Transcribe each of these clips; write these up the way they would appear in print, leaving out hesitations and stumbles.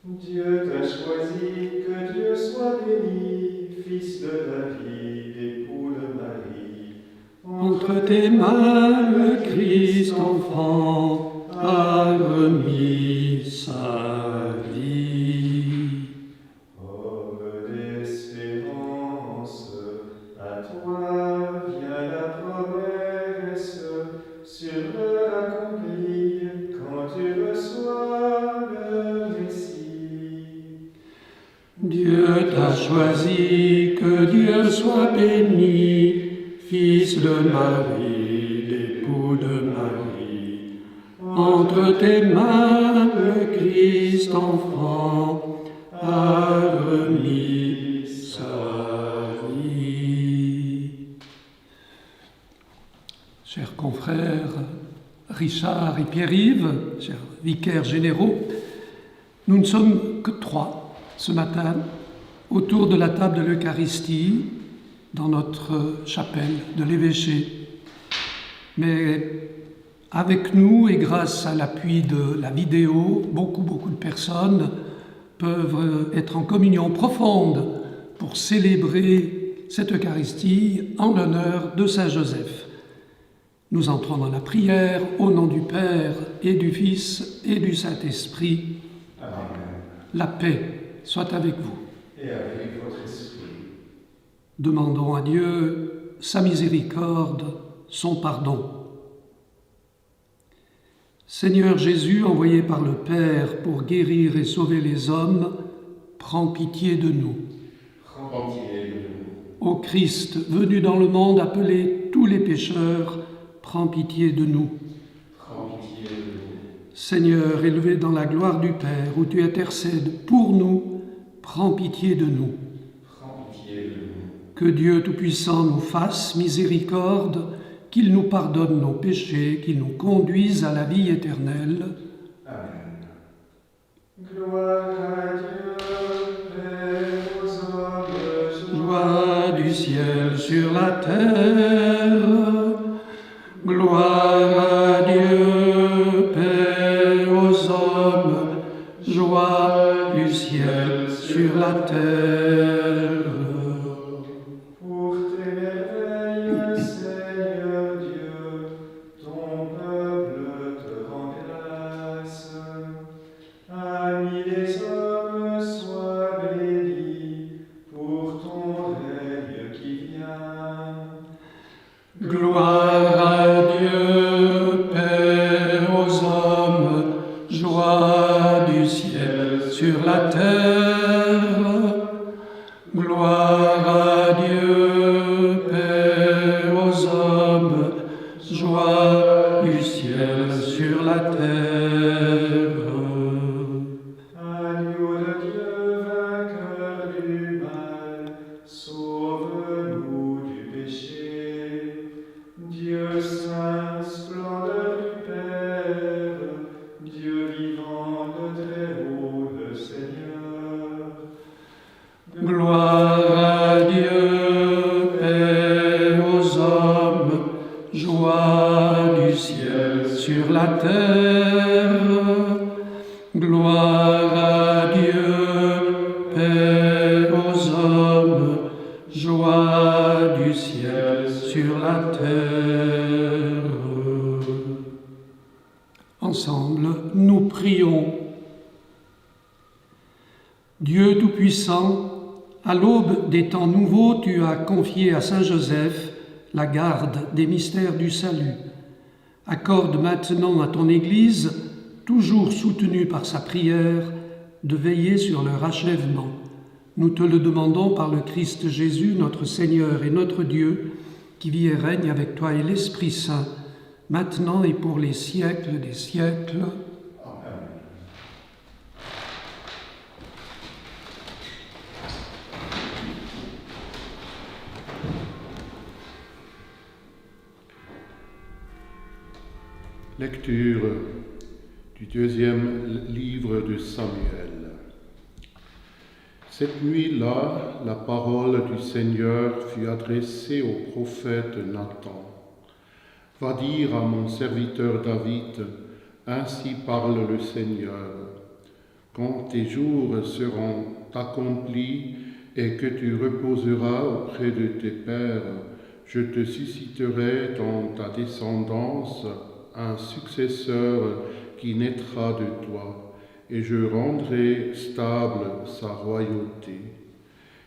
Dieu t'a choisi, que Dieu soit béni, fils de David, époux de Marie. Entre tes mains, le Christ enfant a remis sa vie. Homme d'espérance, à toi vient la promesse, sur l'heure accomplie, quand tu reçois le Messie. Dieu t'a choisi, que Dieu soit béni, fils de Marie, l'époux de Marie. Entre tes mains, le Christ enfant a remis sa vie. Chers confrères Richard et Pierre-Yves, chers vicaires généraux, nous ne sommes que 3 ce matin autour de la table de l'Eucharistie dans notre chapelle de l'évêché. Mais avec nous et grâce à l'appui de la vidéo, beaucoup de personnes peuvent être en communion profonde pour célébrer cette Eucharistie en l'honneur de Saint Joseph. Nous entrons dans la prière au nom du Père et du Fils et du Saint-Esprit. Amen. La paix soit avec vous. Et avec votre esprit. Demandons à Dieu sa miséricorde, son pardon. Seigneur Jésus, envoyé par le Père pour guérir et sauver les hommes, prends pitié de nous. Prends pitié de nous. Ô Christ, venu dans le monde appeler tous les pécheurs, prends pitié de nous. Prends pitié de nous. Seigneur, élevé dans la gloire du Père, où tu intercèdes pour nous, prends pitié de nous. Prends pitié de nous. Que Dieu Tout-Puissant nous fasse miséricorde, qu'il nous pardonne nos péchés, qu'il nous conduise à la vie éternelle. Amen. Gloire à Dieu, Père aux hommes, Joie du ciel sur la terre. Gloire à Dieu, Père aux hommes. Joie du ciel sur la terre. Pour tes merveilles, Seigneur Dieu, ton peuple te rend grâce. Amis des hommes, sois bénis pour ton règne qui vient. Gloire à Dieu, Père aux hommes, joie du ciel sur la terre. Gloire à Dieu, Père aux hommes, joie du ciel sur la terre. Agneau de Dieu, vainqueur du mal, sauve-nous du péché. Dieu saint, splendeur du Père, Dieu vivant de très haut, le Seigneur. Gloire à Dieu, Père aux hommes, joie du ciel sur la terre. Gloire à Dieu, Père aux hommes, joie du ciel sur la terre. Ensemble, nous prions. Dieu Tout-Puissant, à l'aube des temps nouveaux, tu as confié à Saint Joseph la garde des mystères du salut. Accorde maintenant à ton Église, toujours soutenue par sa prière, de veiller sur leur achèvement. Nous te le demandons par le Christ Jésus, notre Seigneur et notre Dieu, qui vit et règne avec toi et l'Esprit Saint, maintenant et pour les siècles des siècles. Amen. Lecture du deuxième livre de Samuel. Cette nuit-là, la parole du Seigneur fut adressée au prophète Nathan. Va dire à mon serviteur David, ainsi parle le Seigneur. Quand tes jours seront accomplis et que tu reposeras auprès de tes pères, je te susciterai dans ta descendance un successeur qui naîtra de toi, et je rendrai stable sa royauté.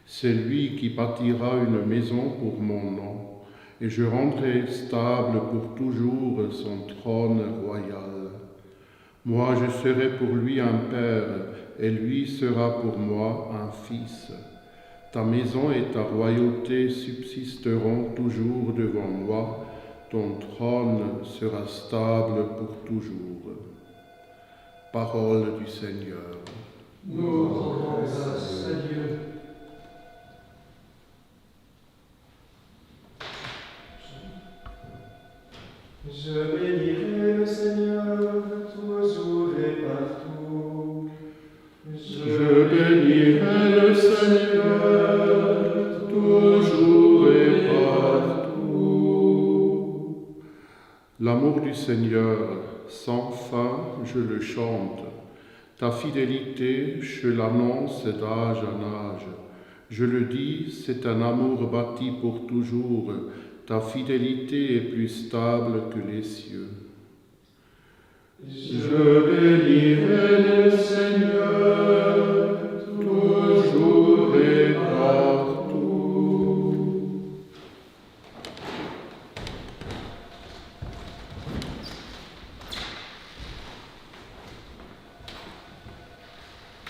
C'est lui qui bâtira une maison pour mon nom, et je rendrai stable pour toujours son trône royal. Moi, je serai pour lui un père, et lui sera pour moi un fils. Ta maison et ta royauté subsisteront toujours devant moi, ton trône sera stable pour toujours. Parole du Seigneur. Nous rendons grâce à Dieu. Je bénirai le Seigneur toujours et partout. Je bénirai le Seigneur toujours et partout. L'amour du Seigneur, sans fin, je le chante. Ta fidélité, je l'annonce d'âge en âge. Je le dis, c'est un amour bâti pour toujours. Ta fidélité est plus stable que les cieux. Je bénirai le Seigneur toujours et partout.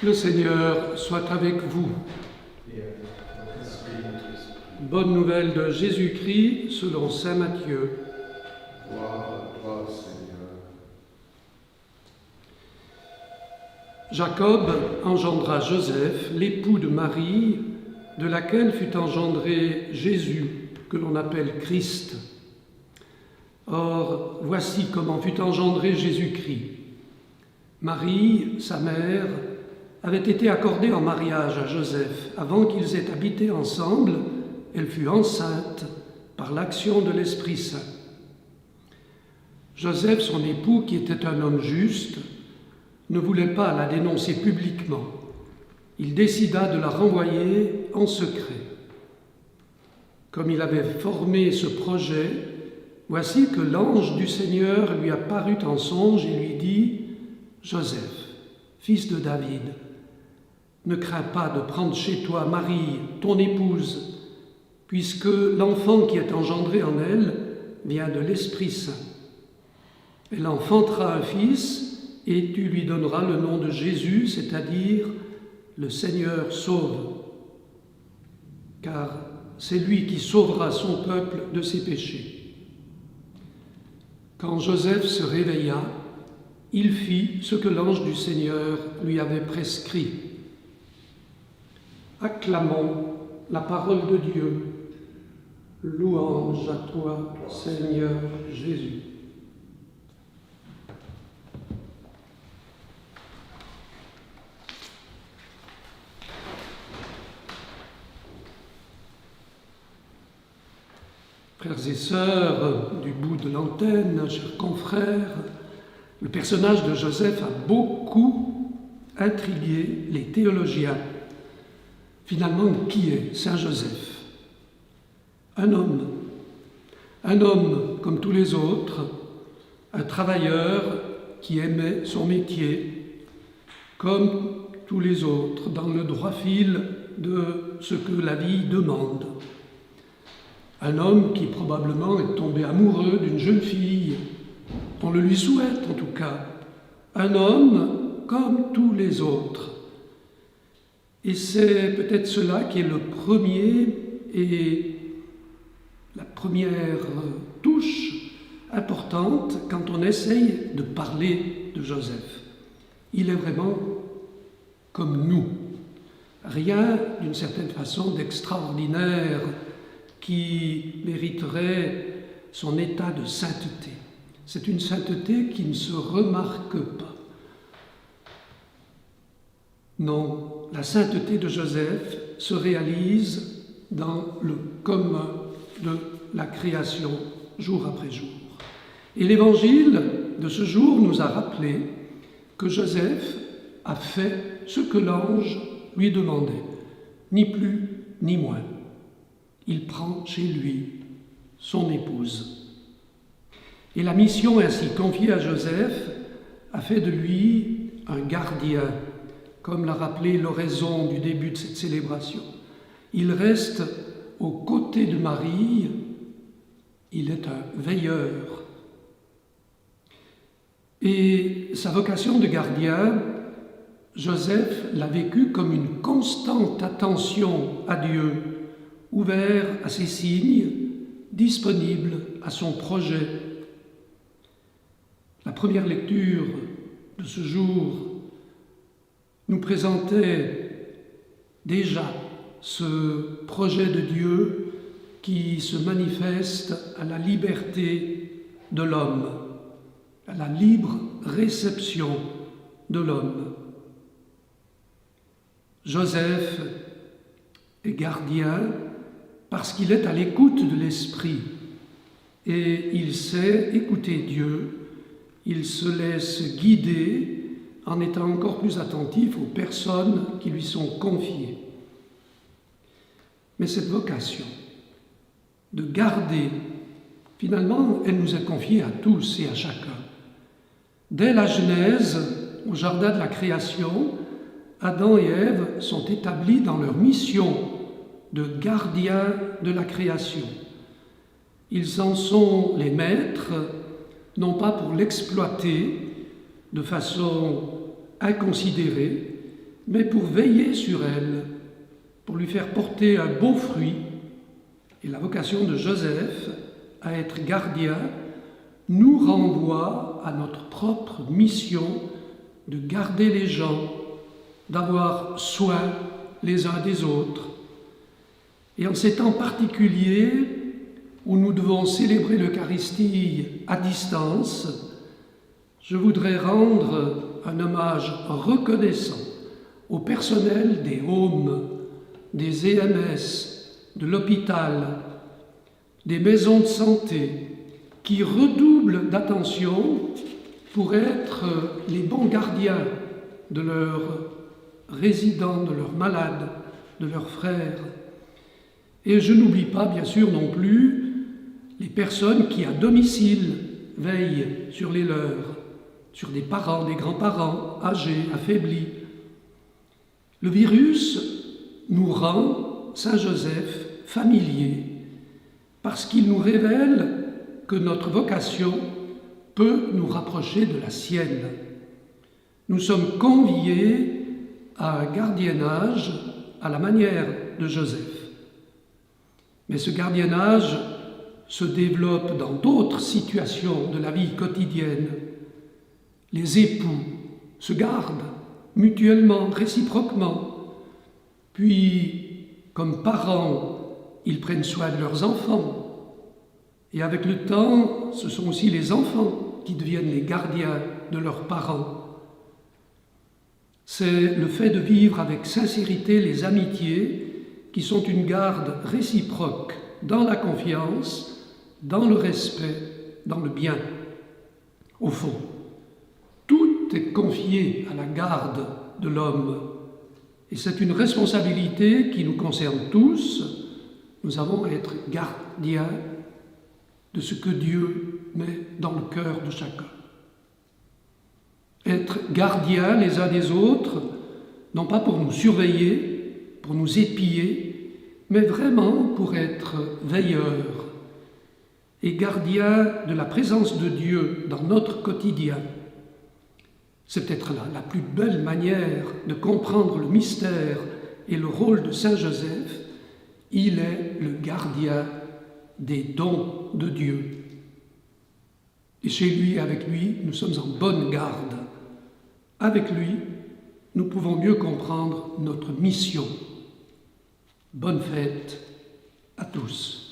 Le Seigneur soit avec vous. Et avec votre esprit. Bonne nouvelle de Jésus-Christ selon saint Matthieu. Gloire à toi, Seigneur. Jacob engendra Joseph, l'époux de Marie, de laquelle fut engendré Jésus, que l'on appelle Christ. Or, voici comment fut engendré Jésus-Christ. Marie, sa mère, avait été accordée en mariage à Joseph. Avant qu'ils aient habité ensemble, elle fut enceinte par l'action de l'Esprit Saint. Joseph, son époux, qui était un homme juste, ne voulait pas la dénoncer publiquement. Il décida de la renvoyer en secret. Comme il avait formé ce projet, voici que l'ange du Seigneur lui apparut en songe et lui dit : « Joseph, fils de David, ne crains pas de prendre chez toi Marie, ton épouse, puisque l'enfant qui est engendré en elle vient de l'Esprit Saint. Elle enfantera un fils, et tu lui donneras le nom de Jésus, c'est-à-dire le Seigneur sauve, car c'est lui qui sauvera son peuple de ses péchés. » Quand Joseph se réveilla, il fit ce que l'ange du Seigneur lui avait prescrit. Acclamons la parole de Dieu. Louange à toi, Seigneur Jésus. Frères et sœurs du bout de l'antenne, chers confrères, le personnage de Joseph a beaucoup intrigué les théologiens. Finalement, qui est Saint Joseph ? Un homme comme tous les autres, un travailleur qui aimait son métier, comme tous les autres, dans le droit fil de ce que la vie demande. Un homme qui probablement est tombé amoureux d'une jeune fille, on le lui souhaite en tout cas. Un homme comme tous les autres. Et c'est peut-être cela qui est le premier et la première touche importante quand on essaye de parler de Joseph. Il est vraiment comme nous. Rien, d'une certaine façon, d'extraordinaire qui mériterait son état de sainteté. C'est une sainteté qui ne se remarque pas. Non, la sainteté de Joseph se réalise dans le commun de la création, jour après jour. Et l'évangile de ce jour nous a rappelé que Joseph a fait ce que l'ange lui demandait, ni plus ni moins. Il prend chez lui son épouse. Et la mission ainsi confiée à Joseph a fait de lui un gardien, comme l'a rappelé l'oraison du début de cette célébration. Il reste aux côtés de Marie, il est un veilleur. Et sa vocation de gardien, Joseph l'a vécue comme une constante attention à Dieu, ouvert à ses signes, disponible à son projet. La première lecture de ce jour nous présentait déjà ce projet de Dieu qui se manifeste à la liberté de l'homme, à la libre réception de l'homme. Joseph est gardien parce qu'il est à l'écoute de l'Esprit et il sait écouter Dieu, il se laisse guider en étant encore plus attentif aux personnes qui lui sont confiées. Mais cette vocation de garder, finalement, elle nous est confiée à tous et à chacun. Dès la Genèse, au jardin de la création, Adam et Ève sont établis dans leur mission de gardiens de la création. Ils en sont les maîtres, non pas pour l'exploiter de façon inconsidérée, mais pour veiller sur elle, pour lui faire porter un beau fruit. Et la vocation de Joseph à être gardien nous renvoie à notre propre mission de garder les gens, d'avoir soin les uns des autres. Et en ces temps particuliers où nous devons célébrer l'Eucharistie à distance, je voudrais rendre un hommage reconnaissant au personnel des Hômes, des EMS, de l'hôpital, des maisons de santé, qui redoublent d'attention pour être les bons gardiens de leurs résidents, de leurs malades, de leurs frères. Et je n'oublie pas, bien sûr, non plus les personnes qui, à domicile, veillent sur les leurs, sur des parents, des grands-parents âgés, affaiblis. Le virus nous rend, Saint Joseph, familiers, parce qu'il nous révèle que notre vocation peut nous rapprocher de la sienne. Nous sommes conviés à un gardiennage à la manière de Joseph. Mais ce gardiennage se développe dans d'autres situations de la vie quotidienne. Les époux se gardent mutuellement, réciproquement. Puis, comme parents, ils prennent soin de leurs enfants. Et avec le temps, ce sont aussi les enfants qui deviennent les gardiens de leurs parents. C'est le fait de vivre avec sincérité les amitiés qui sont une garde réciproque dans la confiance, dans le respect, dans le bien. Au fond, tout est confié à la garde de l'homme. Et c'est une responsabilité qui nous concerne tous. Nous avons à être gardiens de ce que Dieu met dans le cœur de chacun. Être gardiens les uns des autres, non pas pour nous surveiller, pour nous épier, mais vraiment pour être veilleurs et gardiens de la présence de Dieu dans notre quotidien. C'est peut-être la plus belle manière de comprendre le mystère et le rôle de Saint Joseph. Il est le gardien des dons de Dieu. Et chez lui, avec lui, nous sommes en bonne garde. Avec lui, nous pouvons mieux comprendre notre mission. Bonne fête à tous.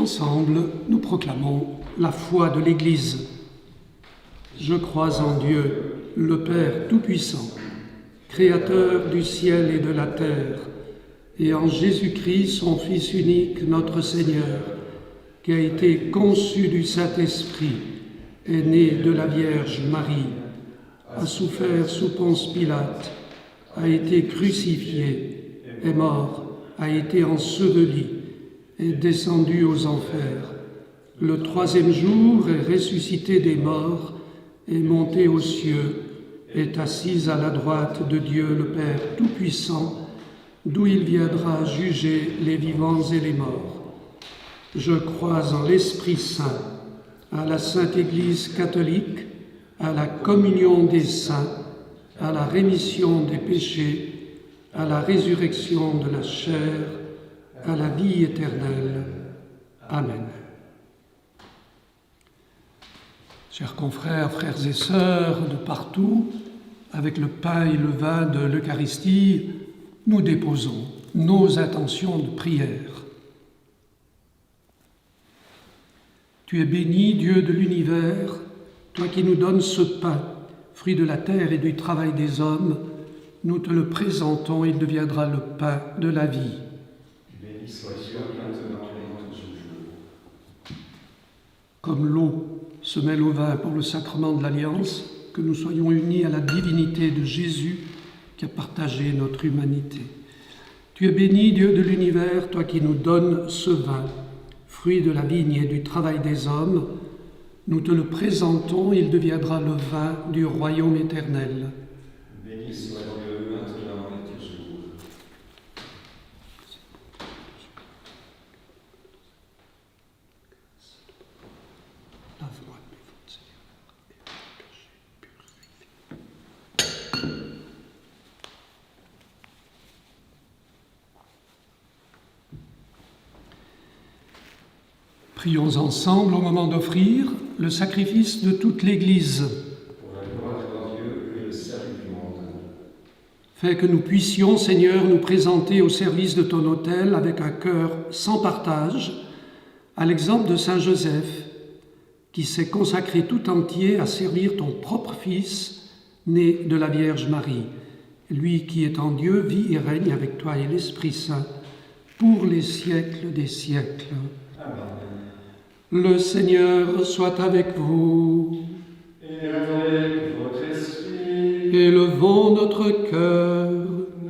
Ensemble, nous proclamons la foi de l'Église. Je crois en Dieu, le Père Tout-Puissant, Créateur du ciel et de la terre, et en Jésus-Christ, son Fils unique, notre Seigneur, qui a été conçu du Saint-Esprit, est né de la Vierge Marie, a souffert sous Ponce Pilate, a été crucifié, est mort, a été enseveli, est descendu aux enfers. Le troisième jour est ressuscité des morts, est monté aux cieux, est assis à la droite de Dieu le Père Tout-Puissant, d'où il viendra juger les vivants et les morts. Je crois en l'Esprit Saint, à la Sainte Église catholique, à la communion des saints, à la rémission des péchés, à la résurrection de la chair, à la vie éternelle. Amen. Chers confrères, frères et sœurs de partout, avec le pain et le vin de l'Eucharistie, nous déposons nos intentions de prière. Tu es béni, Dieu de l'univers, toi qui nous donnes ce pain, fruit de la terre et du travail des hommes, nous te le présentons, il deviendra le pain de la vie. Béni sois-tu maintenant et toujours. Comme l'eau se mêle au vin pour le sacrement de l'Alliance, que nous soyons unis à la divinité de Jésus qui a partagé notre humanité. Tu es béni, Dieu de l'univers, toi qui nous donnes ce vin, fruit de la vigne et du travail des hommes, nous te le présentons, il deviendra le vin du royaume éternel. Béni soit Dieu maintenant et toujours. Lave-moi de mes fautes, Seigneur, et de mes péchés, purifie. Prions ensemble au moment d'offrir le sacrifice de toute l'Église. Pour la gloire de Dieu et le salut du monde. Fais que nous puissions, Seigneur, nous présenter au service de ton autel avec un cœur sans partage, à l'exemple de Saint Joseph, qui s'est consacré tout entier à servir ton propre Fils, né de la Vierge Marie, lui qui est en Dieu, vit et règne avec toi et l'Esprit Saint, pour les siècles des siècles. Amen. Le Seigneur soit avec vous. Et avec votre esprit, Élevons notre cœur.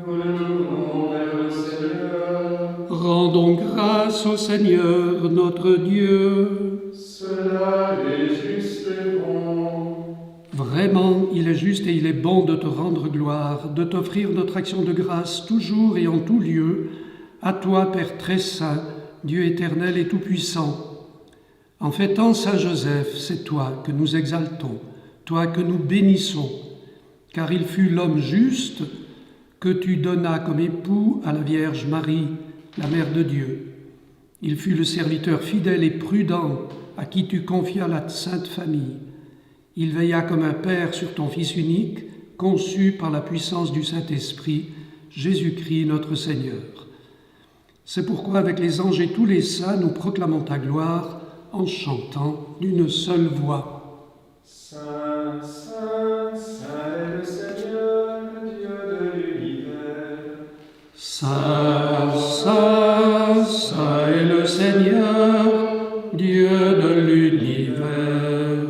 nous le tournons vers le Seigneur. Rendons grâce au Seigneur notre Dieu. Cela est juste et bon. Vraiment, il est juste et il est bon de te rendre gloire, de t'offrir notre action de grâce toujours et en tout lieu, à toi, Père très saint, Dieu éternel et tout-puissant. En fêtant Saint Joseph, c'est toi que nous exaltons, toi que nous bénissons, car il fut l'homme juste que tu donnas comme époux à la Vierge Marie, la Mère de Dieu. Il fut le serviteur fidèle et prudent à qui tu confias la Sainte Famille. Il veilla comme un père sur ton Fils unique, conçu par la puissance du Saint-Esprit, Jésus-Christ notre Seigneur. C'est pourquoi avec les anges et tous les saints, nous proclamons ta gloire en chantant d'une seule voix. Saint, Saint, Saint est le Seigneur, Dieu de l'univers. Saint, Saint, Saint est le Seigneur, Dieu de l'univers.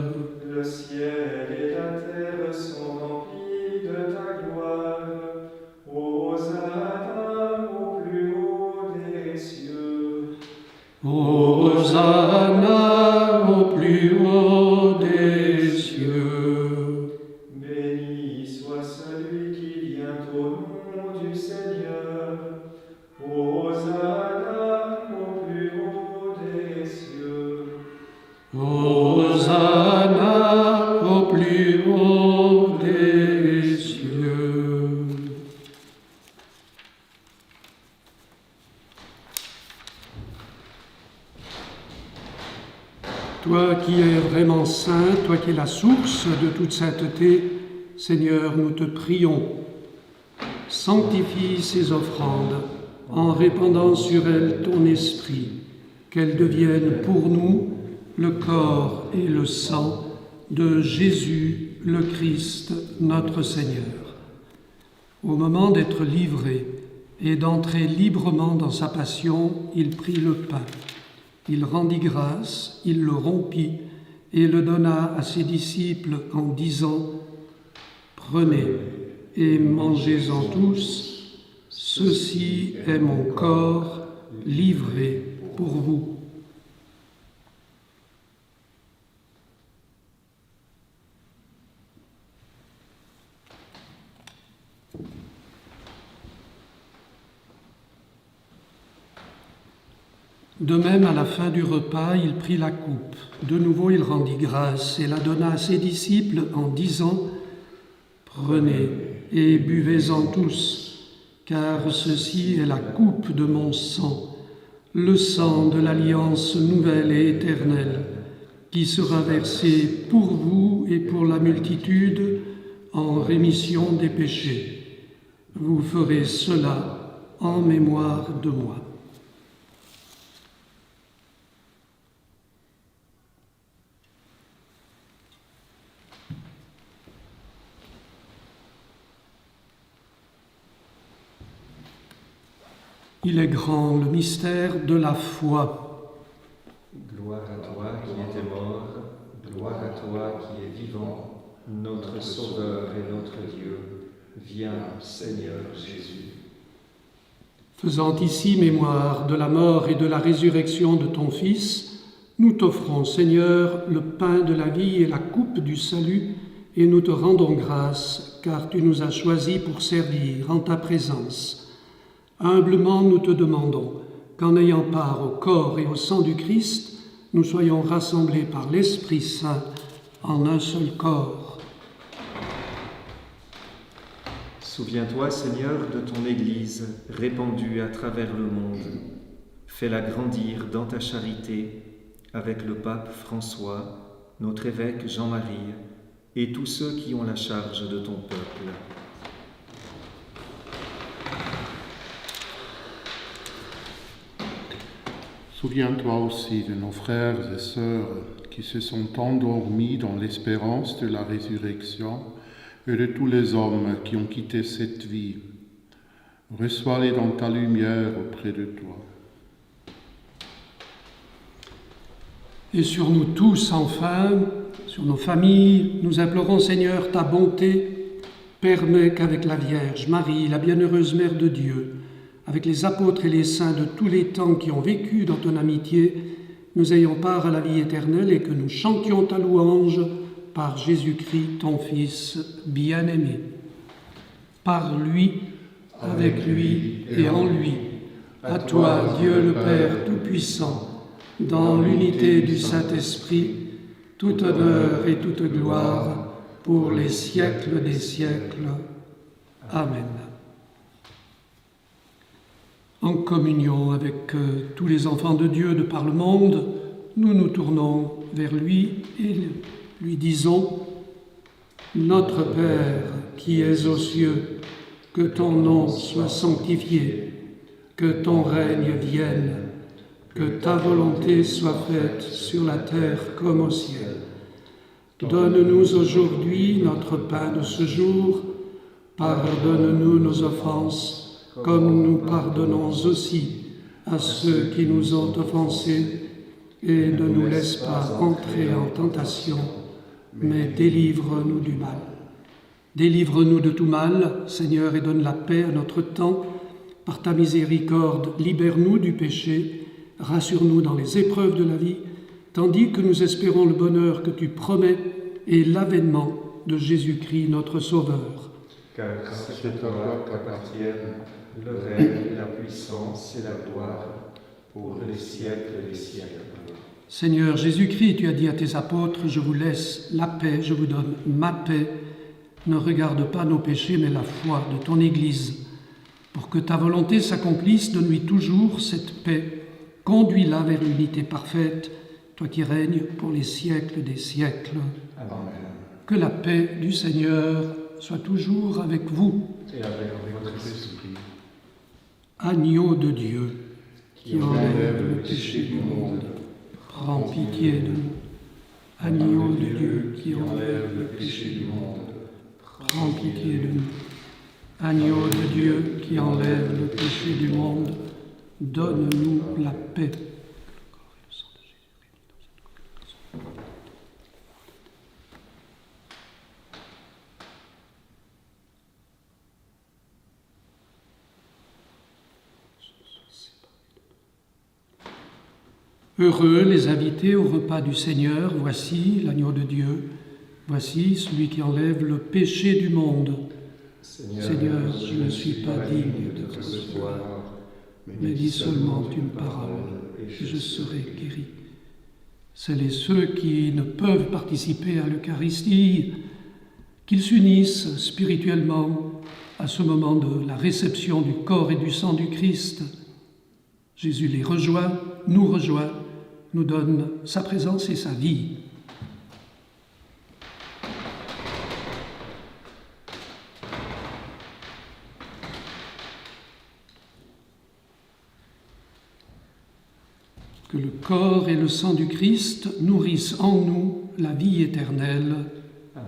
Le ciel et la terre sont remplis de ta gloire. Hosanna au plus haut des cieux. Hosanna au plus haut des cieux. Béni soit celui qui vient au nom du Seigneur. Hosanna au plus haut des cieux. Hosanna au plus haut des cieux. Toi qui es vraiment saint, toi qui es la source de toute sainteté, Seigneur, nous te prions. Sanctifie ces offrandes en répandant sur elles ton esprit, qu'elles deviennent pour nous le corps et le sang de Jésus le Christ, notre Seigneur. Au moment d'être livré et d'entrer librement dans sa passion, il prit le pain. Il rendit grâce, il le rompit et le donna à ses disciples en disant « Prenez et mangez-en tous, ceci est mon corps livré pour vous. » De même, à la fin du repas, il prit la coupe. De nouveau, il rendit grâce et la donna à ses disciples en disant « Prenez et buvez-en tous, car ceci est la coupe de mon sang, le sang de l'alliance nouvelle et éternelle, qui sera versé pour vous et pour la multitude en rémission des péchés. Vous ferez cela en mémoire de moi. » Il est grand le mystère de la foi. Gloire à toi qui étais mort, gloire à toi qui es vivant, notre Sauveur et notre Dieu. Viens, Seigneur Jésus. Faisant ici mémoire de la mort et de la résurrection de ton Fils, nous t'offrons, Seigneur, le pain de la vie et la coupe du salut, et nous te rendons grâce, car tu nous as choisis pour servir en ta présence. Humblement, nous te demandons qu'en ayant part au corps et au sang du Christ, nous soyons rassemblés par l'Esprit Saint en un seul corps. Souviens-toi, Seigneur, de ton Église répandue à travers le monde. Fais-la grandir dans ta charité avec le pape François, notre évêque Jean-Marie et tous ceux qui ont la charge de ton peuple. Souviens-toi aussi de nos frères et sœurs qui se sont endormis dans l'espérance de la résurrection et de tous les hommes qui ont quitté cette vie. Reçois-les dans ta lumière auprès de toi. Et sur nous tous, enfin, sur nos familles, nous implorons, Seigneur, ta bonté. Permets qu'avec la Vierge Marie, la bienheureuse Mère de Dieu, avec les apôtres et les saints de tous les temps qui ont vécu dans ton amitié, nous ayons part à la vie éternelle et que nous chantions ta louange par Jésus-Christ, ton Fils bien-aimé. Par lui, avec lui et en lui, à toi, Dieu le Père Tout-Puissant, dans l'unité du Saint-Esprit, tout honneur et toute gloire pour les siècles des siècles. Amen. En communion avec tous les enfants de Dieu de par le monde, nous nous tournons vers lui et lui disons « Notre Père qui es aux cieux, que ton nom soit sanctifié, que ton règne vienne, que ta volonté soit faite sur la terre comme au ciel. Donne-nous aujourd'hui notre pain de ce jour, pardonne-nous nos offenses, comme nous pardonnons aussi à ceux qui nous ont offensés, et ne nous laisse pas entrer en tentation, mais délivre-nous du mal. Délivre-nous de tout mal, Seigneur, et donne la paix à notre temps. Par ta miséricorde, libère-nous du péché, rassure-nous dans les épreuves de la vie, tandis que nous espérons le bonheur que tu promets et l'avènement de Jésus-Christ, notre Sauveur. Car c'est à toi qu'appartiennent le règne, la puissance et la gloire pour les siècles des siècles. Seigneur Jésus-Christ, tu as dit à tes apôtres, je vous laisse la paix, je vous donne ma paix. Ne regarde pas nos péchés, mais la foi de ton Église. Pour que ta volonté s'accomplisse, donne-lui toujours cette paix. Conduis-la vers l'unité parfaite, toi qui règnes pour les siècles des siècles. Amen. Que la paix du Seigneur soit toujours avec vous. Et avec votre esprit. Agneau de Dieu, qui enlève le péché du monde, prends pitié de nous. Agneau de Dieu, qui enlève le péché du monde, prends pitié de nous. Agneau de Dieu qui enlève le péché du monde, donne-nous la paix. Heureux les invités au repas du Seigneur, voici l'agneau de Dieu, voici celui qui enlève le péché du monde. Seigneur, je ne suis pas digne de te recevoir, mais dis seulement une parole et je serai guéri. Celles et ceux qui ne peuvent participer à l'Eucharistie, qu'ils s'unissent spirituellement à ce moment de la réception du corps et du sang du Christ. Jésus les rejoint, nous donne sa présence et sa vie. Que le corps et le sang du Christ nourrissent en nous la vie éternelle. Amen.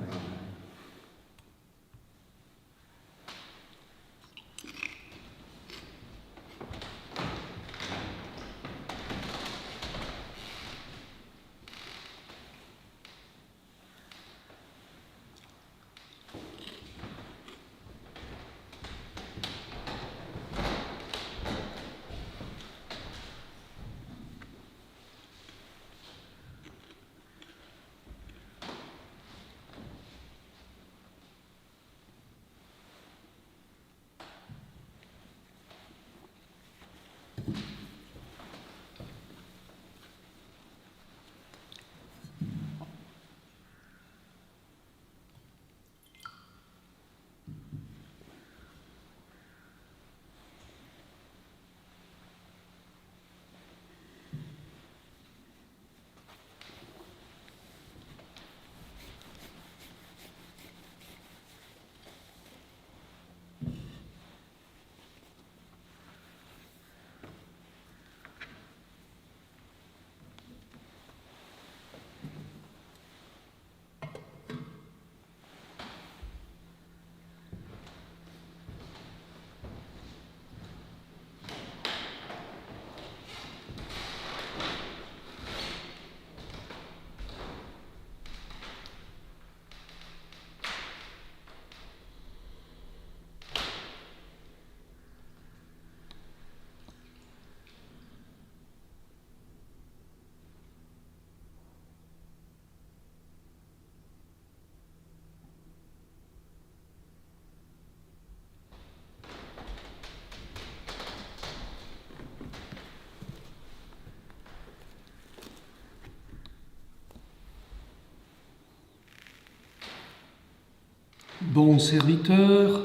Bon serviteur,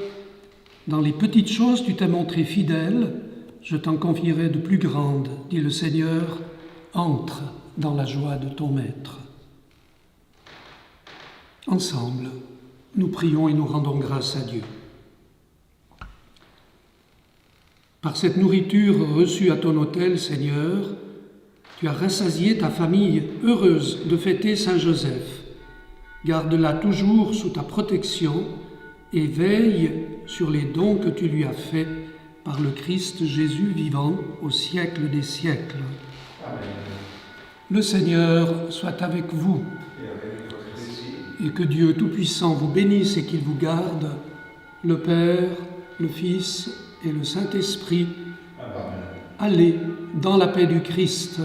dans les petites choses tu t'es montré fidèle, je t'en confierai de plus grandes, dit le Seigneur, entre dans la joie de ton Maître. Ensemble, nous prions et nous rendons grâce à Dieu. Par cette nourriture reçue à ton autel, Seigneur, tu as rassasié ta famille heureuse de fêter Saint Joseph. Garde-la toujours sous ta protection et veille sur les dons que tu lui as faits par le Christ Jésus vivant au siècle des siècles. Amen. Le Seigneur soit avec vous et que Dieu Tout-Puissant vous bénisse et qu'il vous garde, le Père, le Fils et le Saint-Esprit. Amen. Allez dans la paix du Christ.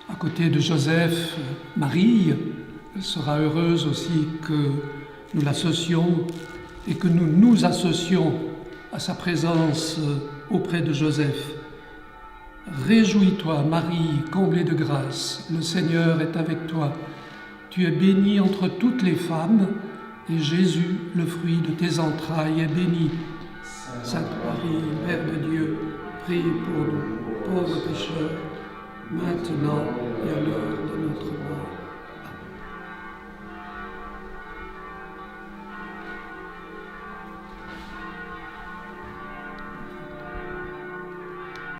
À côté de Joseph, Marie sera heureuse aussi que nous l'associons et que nous nous associons à sa présence auprès de Joseph. Réjouis-toi, Marie, comblée de grâce, le Seigneur est avec toi. Tu es bénie entre toutes les femmes, et Jésus, le fruit de tes entrailles, est béni. Sainte Marie, Mère de Dieu, prie pour nous, pauvres pécheurs, maintenant et à l'heure de notre mort.